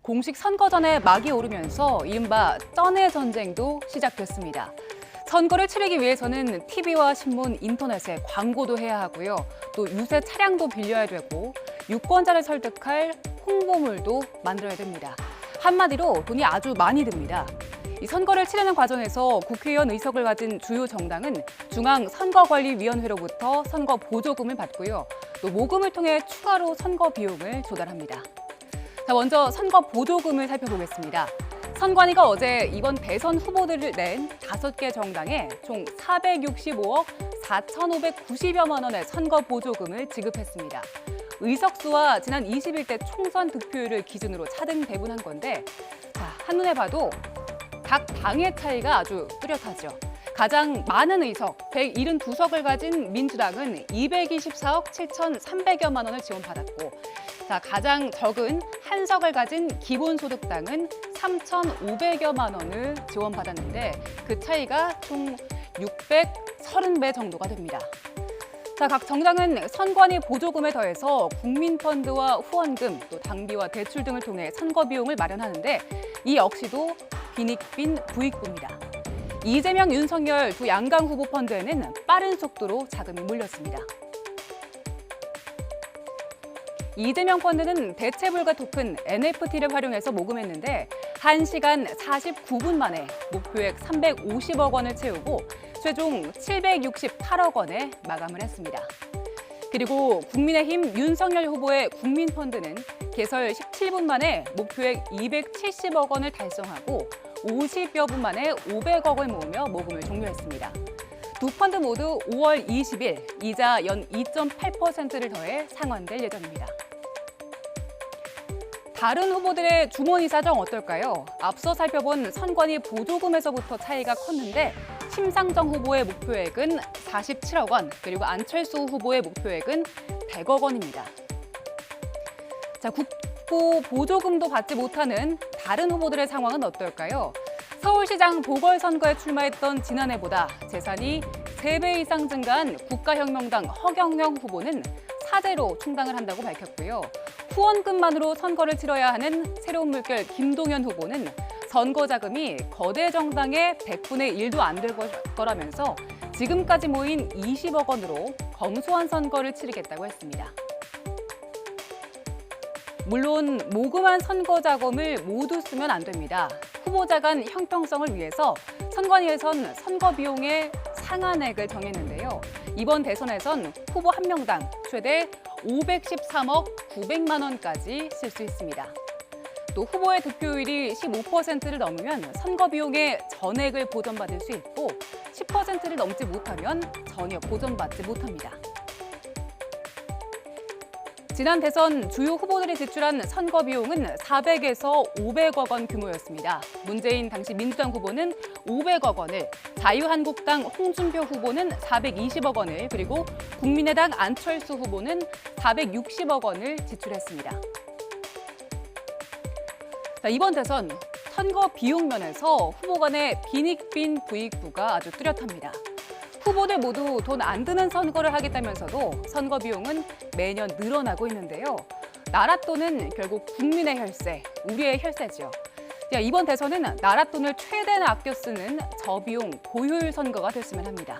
공식 선거 전에 막이 오르면서 이른바 쩐의 전쟁도 시작됐습니다. 선거를 치르기 위해서는 TV와 신문, 인터넷에 광고도 해야 하고요. 또 유세 차량도 빌려야 되고 유권자를 설득할 홍보물도 만들어야 됩니다. 한마디로 돈이 아주 많이 듭니다. 이 선거를 치르는 과정에서 국회의원 의석을 가진 주요 정당은 중앙선거관리위원회로부터 선거 보조금을 받고요. 또 모금을 통해 추가로 선거 비용을 조달합니다. 자, 먼저 선거 보조금을 살펴보겠습니다. 선관위가 어제 이번 대선 후보들을 낸 5개 정당에 총 465억 4,590여만 원의 선거 보조금을 지급했습니다. 의석수와 지난 21대 총선 득표율을 기준으로 차등 배분한 건데 한눈에 봐도 각 당의 차이가 아주 뚜렷하죠. 가장 많은 의석, 172석을 가진 민주당은 224억 7,300여만 원을 지원받았고 가장 적은 한석을 가진 기본소득당은 3,500여만 원을 지원받았는데 그 차이가 총 630배 정도가 됩니다. 각 정당은 선관위 보조금에 더해서 국민펀드와 후원금, 또 당비와 대출 등을 통해 선거 비용을 마련하는데 이 역시도 빈익빈 부익부입니다. 이재명, 윤석열 두 양강 후보 펀드에는 빠른 속도로 자금이 몰렸습니다. 이재명 펀드는 대체불가 토큰 NFT를 활용해서 모금했는데 1시간 49분 만에 목표액 350억 원을 채우고 최종 768억 원에 마감을 했습니다. 그리고 국민의힘 윤석열 후보의 국민펀드는 개설 17분 만에 목표액 270억 원을 달성하고 50여 분 만에 500억을 모으며 모금을 종료했습니다. 두 펀드 모두 5월 20일 이자 연 2.8%를 더해 상환될 예정입니다. 다른 후보들의 주머니 사정 어떨까요? 앞서 살펴본 선관위 보조금에서부터 차이가 컸는데 심상정 후보의 목표액은 47억 원, 그리고 안철수 후보의 목표액은 100억 원입니다. 국고 보조금도 받지 못하는 다른 후보들의 상황은 어떨까요? 서울시장 보궐선거에 출마했던 지난해보다 재산이 3배 이상 증가한 국가혁명당 허경영 후보는 사재로 충당을 한다고 밝혔고요. 후원금만으로 선거를 치러야 하는 새로운 물결 김동연 후보는 선거 자금이 거대 정당의 100분의 1도 안 될 거라면서 지금까지 모인 20억 원으로 검소한 선거를 치르겠다고 했습니다. 물론 모금한 선거 자금을 모두 쓰면 안 됩니다. 후보자 간 형평성을 위해서 선관위에선 선거 비용의 상한액을 정했는데요. 이번 대선에선 후보 한 명당 최대 513억 900만 원까지 쓸 수 있습니다. 또 후보의 득표율이 15%를 넘으면 선거 비용의 전액을 보전받을 수 있고 10%를 넘지 못하면 전혀 보전받지 못합니다. 지난 대선 주요 후보들이 지출한 선거 비용은 400에서 500억 원 규모였습니다. 문재인 당시 민주당 후보는 500억 원을, 자유한국당 홍준표 후보는 420억 원을, 그리고 국민의당 안철수 후보는 460억 원을 지출했습니다. 이번 대선 선거 비용 면에서 후보 간의 빈익빈 부익부가 아주 뚜렷합니다. 후보들 모두 돈 안 드는 선거를 하겠다면서도 선거 비용은 매년 늘어나고 있는데요. 나라 돈은 결국 국민의 혈세, 우리의 혈세죠. 이번 대선은 나라 돈을 최대한 아껴 쓰는 저비용 고효율 선거가 됐으면 합니다.